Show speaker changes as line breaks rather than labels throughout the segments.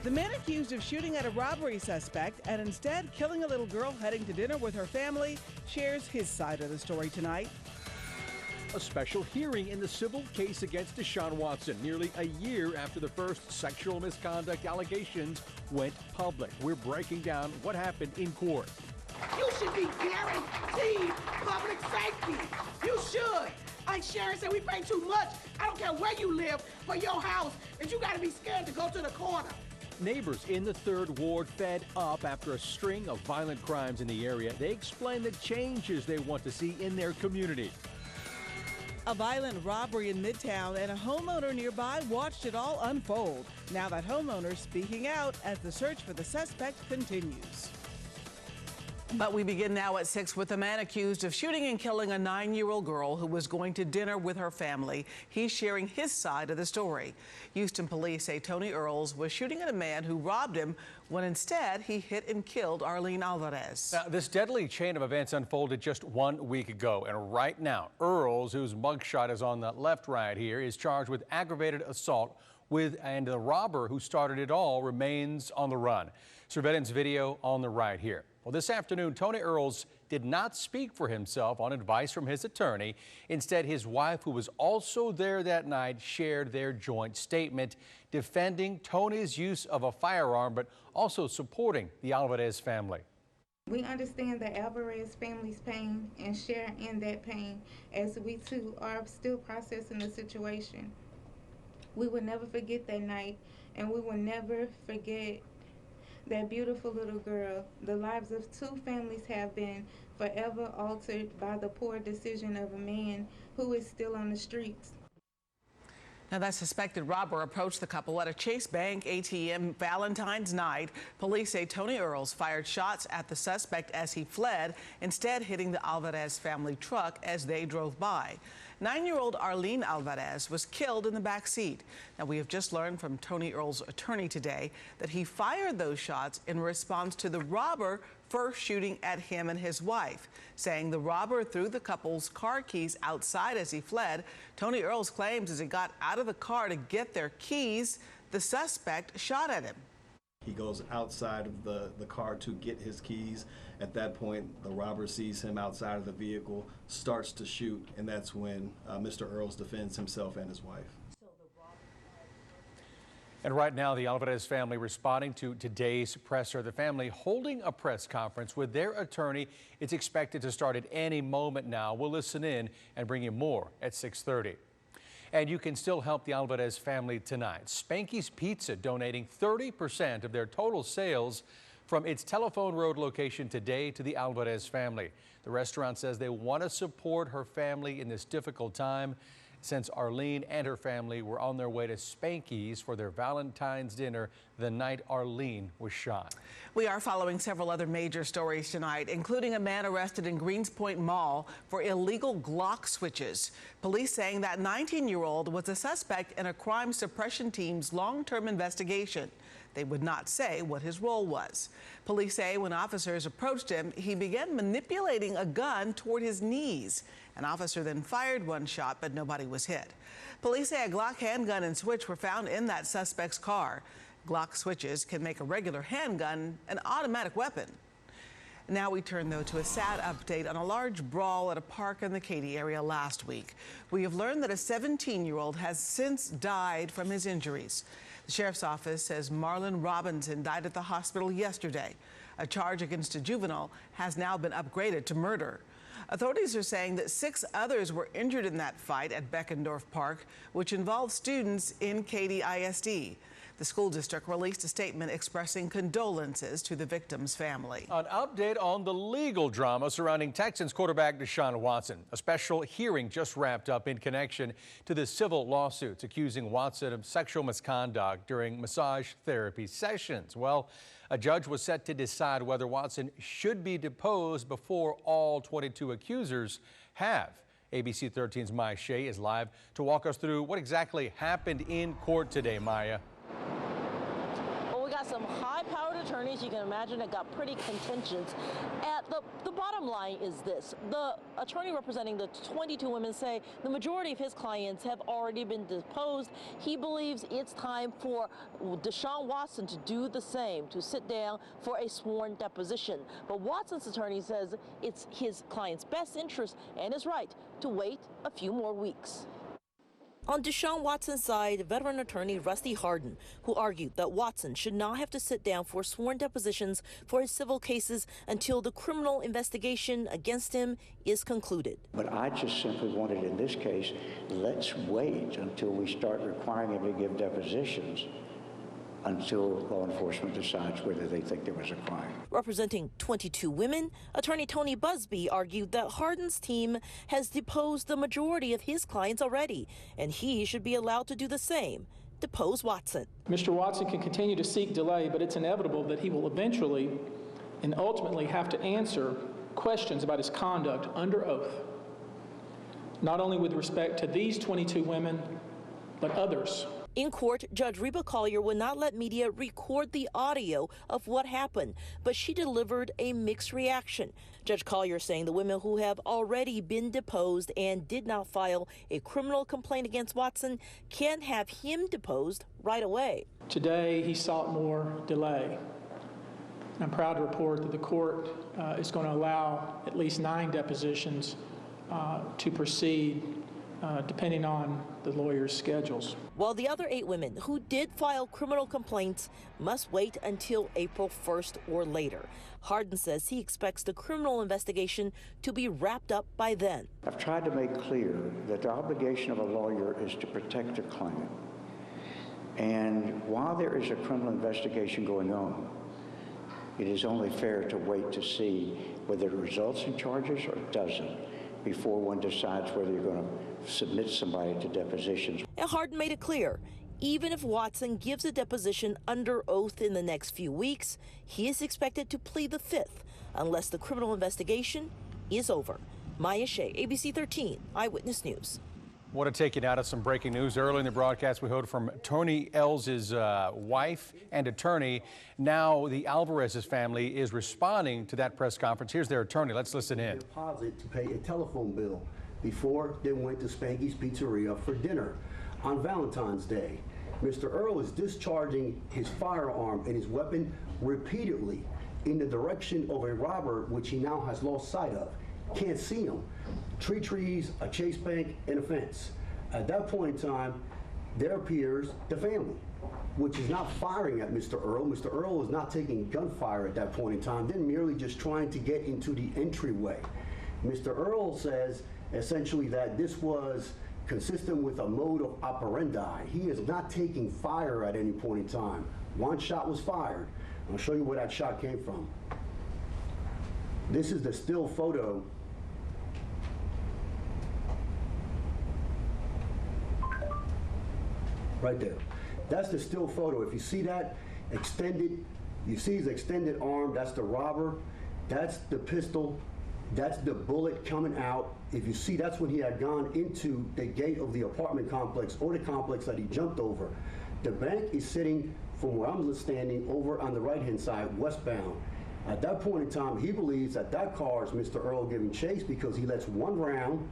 The man accused of shooting at a robbery suspect and instead killing a little girl heading to dinner with her family shares his side of the story tonight.
A special hearing in the civil case against Deshaun Watson, nearly a year after the first sexual misconduct allegations went public. We're breaking down what happened in court.
You should be guaranteed public safety. You should. Like Sharon said, we pay too much. I don't care where you live for your house, and you got to be scared to go to the corner.
Neighbors in the 3rd Ward fed up after a string of violent crimes in the area. They explain the changes they want to see in their community.
A violent robbery in Midtown and a homeowner nearby watched it all unfold. Now that homeowner speaking out as the search for the suspect continues. But we begin now at 6 with a man accused of shooting and killing a 9-year-old girl who was going to dinner with her family. He's sharing his side of the story. Houston police say Tony Earls was shooting at a man who robbed him when instead he hit and killed Arlene Alvarez.
Now, this deadly chain of events unfolded just 1 week ago. And right now, Earls, whose mugshot is on the left right here, is charged with aggravated assault and the robber who started it all remains on the run. Surveillance video on the right here. Well, this afternoon, Tony Earls did not speak for himself on advice from his attorney. Instead, his wife, who was also there that night, shared their joint statement defending Tony's use of a firearm, but also supporting the Alvarez family.
We understand the Alvarez family's pain and share in that pain as we too are still processing the situation. We will never forget that night, and we will never forget that beautiful little girl. The lives of 2 families have been forever altered by the poor decision of a man who is still on the streets.
Now, that suspected robber approached the couple at a Chase Bank ATM Valentine's night. Police say Tony Earls fired shots at the suspect as he fled, instead hitting the Alvarez family truck as they drove by. 9-year-old Arlene Alvarez was killed in the back seat. Now, we have just learned from Tony Earls' attorney today that he fired those shots in response to the robber first shooting at him and his wife, saying the robber threw the couple's car keys outside as he fled. Tony Earls claims as he got out of the car to get their keys, the suspect shot at him.
He goes outside of the car to get his keys. At that point, the robber sees him outside of the vehicle, starts to shoot, and that's when Mr. Earls defends himself and his wife.
And right now, the Alvarez family responding to today's presser. The family holding a press conference with their attorney. It's expected to start at any moment now. We'll listen in and bring you more at 6:30. And you can still help the Alvarez family tonight. Spanky's Pizza donating 30% of their total sales from its Telephone Road location today to the Alvarez family. The restaurant says they want to support her family in this difficult time, since Arlene and her family were on their way to Spanky's for their Valentine's dinner the night Arlene was shot.
We are following several other major stories tonight, including a man arrested in Greenspoint Mall for illegal Glock switches. Police saying that 19-year-old was a suspect in a crime suppression team's long-term investigation. They would not say what his role was. Police say when officers approached him, he began manipulating a gun toward his knees. An officer then fired one shot, but nobody was hit. Police say a Glock handgun and switch were found in that suspect's car. Glock switches can make a regular handgun an automatic weapon. Now we turn, though, to a sad update on a large brawl at a park in the Katy area last week. We have learned that a 17-year-old has since died from his injuries. The sheriff's office says Marlon Robinson died at the hospital yesterday. A charge against a juvenile has now been upgraded to murder. Authorities are saying that 6 others were injured in that fight at Beckendorf Park, which involved students in Katy ISD. The school district released a statement expressing condolences to the victim's family.
An update on the legal drama surrounding Texans quarterback Deshaun Watson. A special hearing just wrapped up in connection to the civil lawsuits accusing Watson of sexual misconduct during massage therapy sessions. Well, a judge was set to decide whether Watson should be deposed before all 22 accusers have. ABC13's Maya Shea is live to walk us through what exactly happened in court today, Maya.
got some high-powered attorneys, you can imagine it got pretty contentious. The bottom line is this. The attorney representing the 22 women say the majority of his clients have already been deposed. He believes it's time for Deshaun Watson to do the same, to sit down for a sworn deposition. But Watson's attorney says it's his client's best interest and his right to wait a few more weeks. On Deshaun Watson's side, veteran attorney Rusty Hardin, who argued that Watson should not have to sit down for sworn depositions for his civil cases until the criminal investigation against him is concluded.
But I just simply wanted, in this case, let's wait until we start requiring him to give depositions until law enforcement decides whether they think there was a crime.
Representing 22 women, attorney Tony Busby argued that Hardin's team has deposed the majority of his clients already, and he should be allowed to do the same, depose Watson.
Mr. Watson can continue to seek delay, but it's inevitable that he will eventually and ultimately have to answer questions about his conduct under oath, not only with respect to these 22 women, but others.
In court, Judge Reba Collier would not let media record the audio of what happened, but she delivered a mixed reaction. Judge Collier saying the women who have already been deposed and did not file a criminal complaint against Watson can have him deposed right away.
Today, he sought more delay. I'm proud to report that the court is going to allow at least 9 depositions to proceed depending on the lawyers' schedules.
While the other 8 women who did file criminal complaints must wait until April 1st or later. Hardin says he expects the criminal investigation to be wrapped up by then.
I've tried to make clear that the obligation of a lawyer is to protect a client. And while there is a criminal investigation going on, it is only fair to wait to see whether it results in charges or it doesn't before one decides whether you're going to submit somebody to depositions.
And Hardin made it clear, even if Watson gives a deposition under oath in the next few weeks, he is expected to plead the 5th unless the criminal investigation is over. Maya Shea, ABC13 Eyewitness News.
I want to take you now to some breaking news. Earlier in the broadcast, we heard from Tony Ells' wife and attorney. Now the Alvarez's family is responding to that press conference. Here's their attorney. Let's listen in.
Deposit to pay a telephone bill before they went to Spanky's Pizzeria for dinner on Valentine's Day. Mr. Earl is discharging his firearm and his weapon repeatedly in the direction of a robber, which he now has lost sight of. Can't see him. Trees, a chase bank, and a fence. At that point in time, there appears the family, which is not firing at Mr. Earl. Mr. Earl is not taking gunfire at that point in time. They're merely just trying to get into the entryway. Mr. Earl says essentially that this was consistent with a mode of operandi. He is not taking fire at any point in time. One shot was fired. I'll show you where that shot came from. This is the still photo . Right there. That's the still photo. If you see that extended, you see his extended arm, that's the robber. That's the pistol. That's the bullet coming out. If you see, that's when he had gone into the gate of the apartment complex or the complex that he jumped over. The bank is sitting from where I'm standing over on the right-hand side, westbound. At that point in time, he believes that that car is Mr. Earl giving chase because he lets one round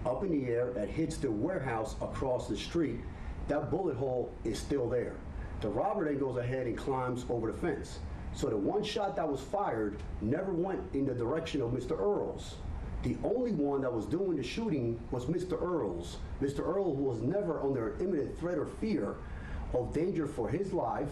up in the air that hits the warehouse across the street. That bullet hole is still there. The robber then goes ahead and climbs over the fence. So the one shot that was fired never went in the direction of Mr. Earl's. The only one that was doing the shooting was Mr. Earl's. Mr. Earl was never under imminent threat or fear of danger for his life,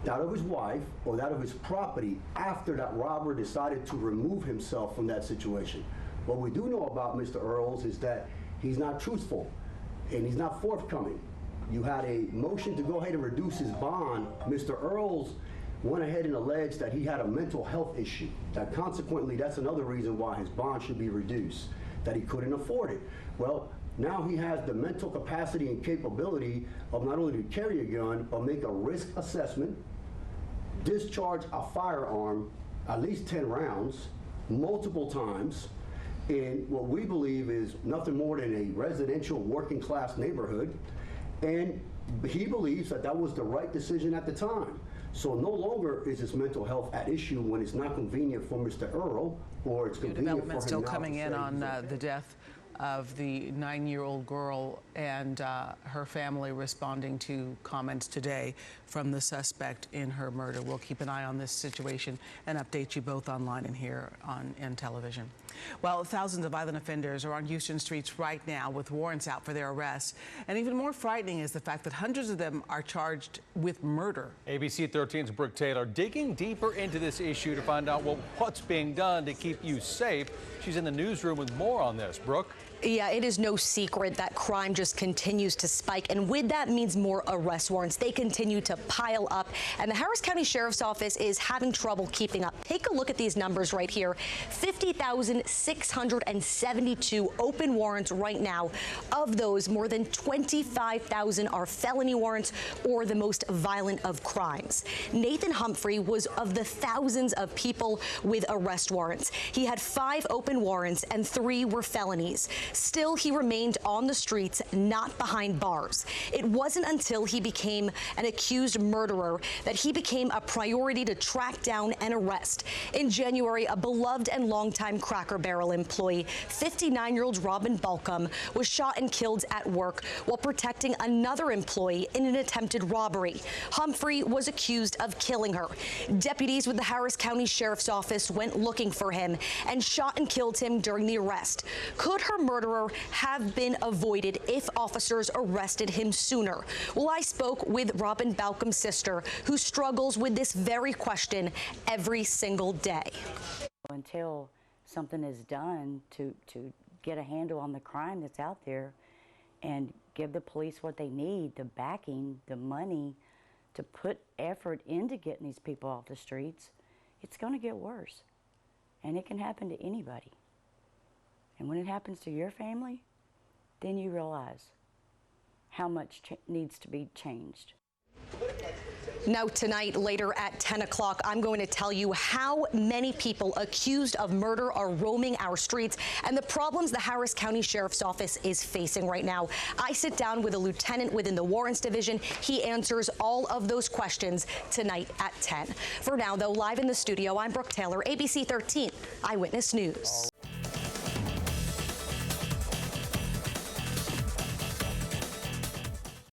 that of his wife, or that of his property after that robber decided to remove himself from that situation. What we do know about Mr. Earl's is that he's not truthful and he's not forthcoming. You had a motion to go ahead and reduce his bond. Mr. Earls went ahead and alleged that he had a mental health issue, that consequently that's another reason why his bond should be reduced, that he couldn't afford it. Well, now he has the mental capacity and capability of not only to carry a gun, but make a risk assessment, discharge a firearm, at least 10 rounds, multiple times, in what we believe is nothing more than a residential working class neighborhood. And he believes that that was the right decision at the time. So no longer is his mental health at issue when it's not convenient for Mr. Earl, or it's convenient for him
Development still
now
coming
to
in
say
on
he's okay.
the death of the 9-year-old girl and her family responding to comments today from the suspect in her murder. We'll keep an eye on this situation and update you both online and here in television. Well, thousands of violent offenders are on Houston streets right now with warrants out for their arrests. And even more frightening is the fact that hundreds of them are charged with murder.
ABC 13's Brooke Taylor digging deeper into this issue to find out what's being done to keep you safe. She's in the newsroom with more on this. Brooke?
Yeah, it is no secret that crime just continues to spike, and with that means more arrest warrants. They continue to pile up, and the Harris County Sheriff's Office is having trouble keeping up. Take a look at these numbers right here. 50,672 open warrants right now. Of those, more than 25,000 are felony warrants or the most violent of crimes. Nathan Humphrey was of the thousands of people with arrest warrants. He had 5 open warrants and 3 were felonies. Still, he remained on the streets, not behind bars. It wasn't until he became an accused murderer that he became a priority to track down and arrest. In January, a beloved and longtime Cracker Barrel employee, 59-year-old Robin Balcom, was shot and killed at work while protecting another employee in an attempted robbery. Humphrey was accused of killing her. Deputies with the Harris County Sheriff's Office went looking for him and shot and killed him during the arrest. Could her murderer have been avoided if officers arrested him sooner? Well, I spoke with Robin Balcom's sister, who struggles with this very question every single day.
Until something is done to get a handle on the crime that's out there and give the police what they need, the backing, the money, to put effort into getting these people off the streets, it's going to get worse. And it can happen to anybody. And when it happens to your family, then you realize how much needs to be changed.
Now tonight, later at 10 o'clock, I'm going to tell you how many people accused of murder are roaming our streets and the problems the Harris County Sheriff's Office is facing right now. I sit down with a lieutenant within the Warrants Division. He answers all of those questions tonight at 10. For now, though, live in the studio, I'm Brooke Taylor, ABC 13 Eyewitness News.